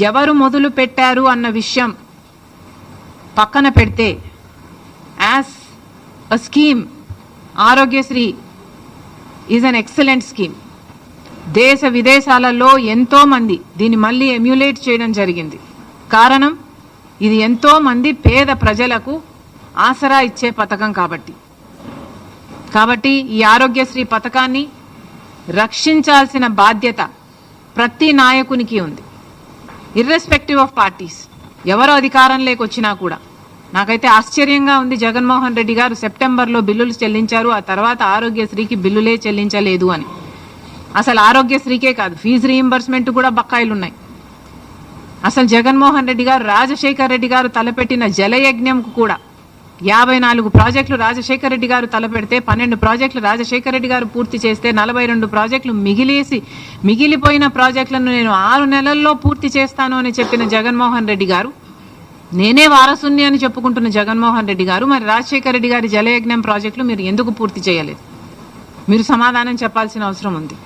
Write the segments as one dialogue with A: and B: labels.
A: ఎవరు మొదలు పెట్టారు అన్న విషయం పక్కన పెడితే as a scheme Aarogyasri is an excellent scheme. దేశ విదేశాలలో ఎంతో మంది దీన్ని మళ్ళీ ఎమ్యులేట్ చేయడం జరిగింది. కారణం ఇది ఎంతో మంది పేద ప్రజలకు ఆసరా ఇచ్చే పథకం కాబట్టి ఈ ఆరోగ్యశ్రీ పథకాన్ని రక్షించాల్సిన బాధ్యత ప్రతి నాయకునికి ఉంది, ఇర్రెస్పెక్టివ్ ఆఫ్ పార్టీస్. ఎవరో అధికారంలోకి వచ్చినా కూడా. నాకైతే ఆశ్చర్యంగా ఉంది, జగన్మోహన్ రెడ్డి గారు సెప్టెంబర్లో బిల్లులు చెల్లించారు, ఆ తర్వాత ఆరోగ్యశ్రీకి బిల్లులే చెల్లించలేదు అని. అసలు ఆరోగ్యశ్రీకే కాదు, ఫీజు రీయింబర్స్మెంట్ కూడా బకాయిలు ఉన్నాయి. అసలు జగన్మోహన్ రెడ్డి గారు రాజశేఖర్ రెడ్డి గారు తలపెట్టిన జలయజ్ఞంకు కూడా 54 ప్రాజెక్టులు రాజశేఖర్ రెడ్డి గారు తలపెడితే 12 ప్రాజెక్టులు రాజశేఖర్ రెడ్డి గారు పూర్తి చేస్తే 42 ప్రాజెక్టులు మిగిలిపోయిన ప్రాజెక్టులను నేను 6 నెలల్లో పూర్తి చేస్తాను అని చెప్పిన జగన్మోహన్ రెడ్డి గారు, నేనే వారసుని అని చెప్పుకుంటున్న జగన్మోహన్ రెడ్డి గారు, మరి రాజశేఖర్ రెడ్డి గారి జలయజ్ఞం ప్రాజెక్టులు మీరు ఎందుకు పూర్తి చేయలేదు? మీరు సమాధానం చెప్పాల్సిన అవసరం ఉంది.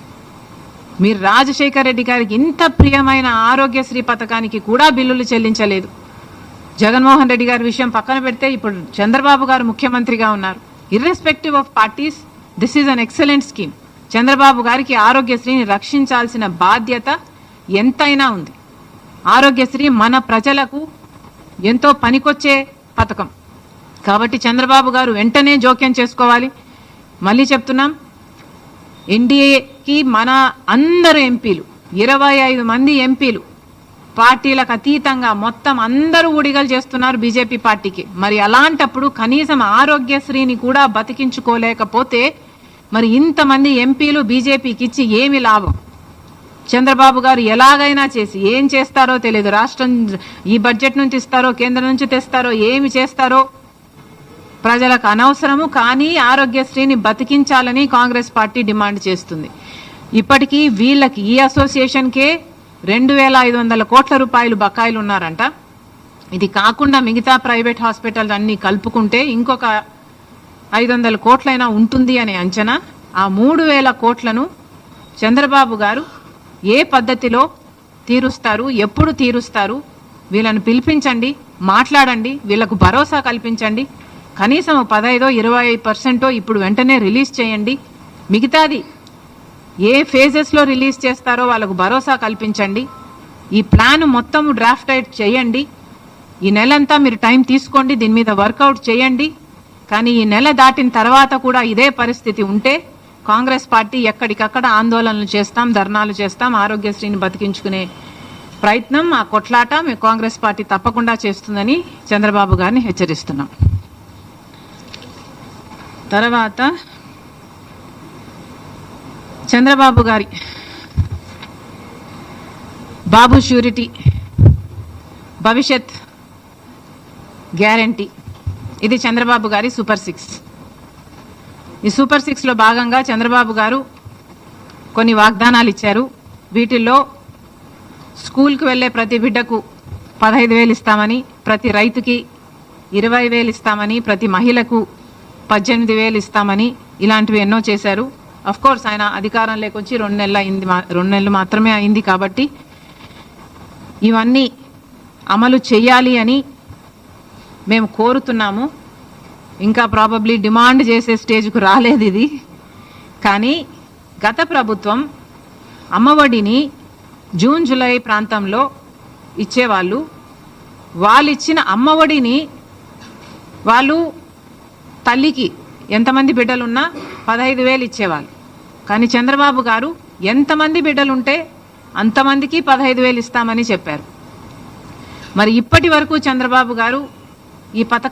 A: మీరు రాజశేఖర్ రెడ్డి గారికి ఇంత ప్రియమైన ఆరోగ్యశ్రీ పథకానికి కూడా బిల్లులు చెల్లించలేదు. జగన్మోహన్ రెడ్డి గారి విషయం పక్కన పెడితే ఇప్పుడు చంద్రబాబు గారు ముఖ్యమంత్రిగా ఉన్నారు. Irrespective of parties, this is an excellent scheme. Chandrababu గారికి ఆరోగ్యశ్రీని రక్షించాల్సిన బాధ్యత ఎంతైనా ఉంది. ఆరోగ్యశ్రీ మన ప్రజలకు ఎంతో పనికొచ్చే పథకం కాబట్టి చంద్రబాబు గారు వెంటనే జోక్యం చేసుకోవాలి. మళ్ళీ చెప్తున్నాం, ఎన్డీఏకి మన అందరు ఎంపీలు 25 మంది ఎంపీలు పార్టీలకు అతీతంగా మొత్తం అందరూ ఊడిగలు చేస్తున్నారు బీజేపీ పార్టీకి. మరి అలాంటప్పుడు కనీసం ఆరోగ్యశ్రీని కూడా బతికించుకోలేకపోతే మరి ఇంతమంది ఎంపీలు బీజేపీకి ఇచ్చి ఏమి లాభం? చంద్రబాబు గారు ఎలాగైనా చేసి ఏం చేస్తారో తెలియదు. రాష్ట్రం ఈ బడ్జెట్ నుంచి ఇస్తారో కేంద్రం నుంచి తెస్తారో ఏమి చేస్తారో ప్రజలకు అనవసరము. కానీ ఆరోగ్యశ్రీని బతికించాలని కాంగ్రెస్ పార్టీ డిమాండ్ చేస్తుంది. ఇప్పటికీ వీళ్ళకి ఈ అసోసియేషన్కే 2500 కోట్ల రూపాయలు బకాయిలు ఉన్నారంట. ఇది కాకుండా మిగతా ప్రైవేట్ హాస్పిటల్స్ అన్ని కలుపుకుంటే ఇంకొక 500 కోట్లైనా ఉంటుంది అనే అంచనా. ఆ 3000 కోట్లను చంద్రబాబు గారు ఏ పద్ధతిలో తీరుస్తారు, ఎప్పుడు తీరుస్తారు? వీళ్ళను పిలిపించండి, మాట్లాడండి, వీళ్లకు భరోసా కల్పించండి. కనీసం 15-20% ఇప్పుడు వెంటనే రిలీజ్ చేయండి. మిగతాది ఏ ఫేజెస్లో రిలీజ్ చేస్తారో వాళ్ళకు భరోసా కల్పించండి. ఈ ప్లాన్ మొత్తం డ్రాఫ్ట్ అవుట్ చేయండి. ఈ నెలంతా మీరు టైం తీసుకోండి, దీని మీద వర్కౌట్ చేయండి. కానీ ఈ నెల దాటిన తర్వాత కూడా ఇదే పరిస్థితి ఉంటే కాంగ్రెస్ పార్టీ ఎక్కడికక్కడ ఆందోళనలు చేస్తాం, ధర్నాలు చేస్తాం. ఆరోగ్యశ్రీని బతికించుకునే ప్రయత్నం, ఆ కొట్లాట కాంగ్రెస్ పార్టీ తప్పకుండా చేస్తుందని చంద్రబాబు గారిని హెచ్చరిస్తున్నాం. తర్వాత చంద్రబాబు గారి బాబు ష్యూరిటీ భవిష్యత్ గ్యారంటీ, ఇది చంద్రబాబు గారి సూపర్ 6. ఈ సూపర్ 6లో భాగంగా చంద్రబాబు గారు కొన్ని వాగ్దానాలు ఇచ్చారు. వీటిల్లో స్కూల్కి వెళ్ళే ప్రతి బిడ్డకు 15,000 ఇస్తామని, ప్రతి రైతుకి 20,000 ఇస్తామని, ప్రతి మహిళకు 18,000 ఇస్తామని, ఇలాంటివి ఎన్నో చేశారు. అఫ్ కోర్స్ ఆయన అధికారంలోకి వచ్చి 2 నెలలు మాత్రమే అయింది కాబట్టి ఇవన్నీ అమలు చేయాలి అని మేము కోరుతున్నాము. ఇంకా ప్రాబబ్లీ డిమాండ్ చేసే స్టేజ్కు రాలేదు ఇది. కానీ గత ప్రభుత్వం అమ్మఒడిని జూన్ జూలై ప్రాంతంలో ఇచ్చేవాళ్ళు. వాళ్ళు ఇచ్చిన అమ్మఒడిని వాళ్ళు తల్లికి ఎంతమంది బిడ్డలున్నా 15,000 ఇచ్చేవాళ్ళు. కానీ చంద్రబాబు గారు ఎంతమంది బిడ్డలుంటే అంతమందికి 15,000 ఇస్తామని చెప్పారు. మరి ఇప్పటి వరకు చంద్రబాబు గారు ఈ పథకం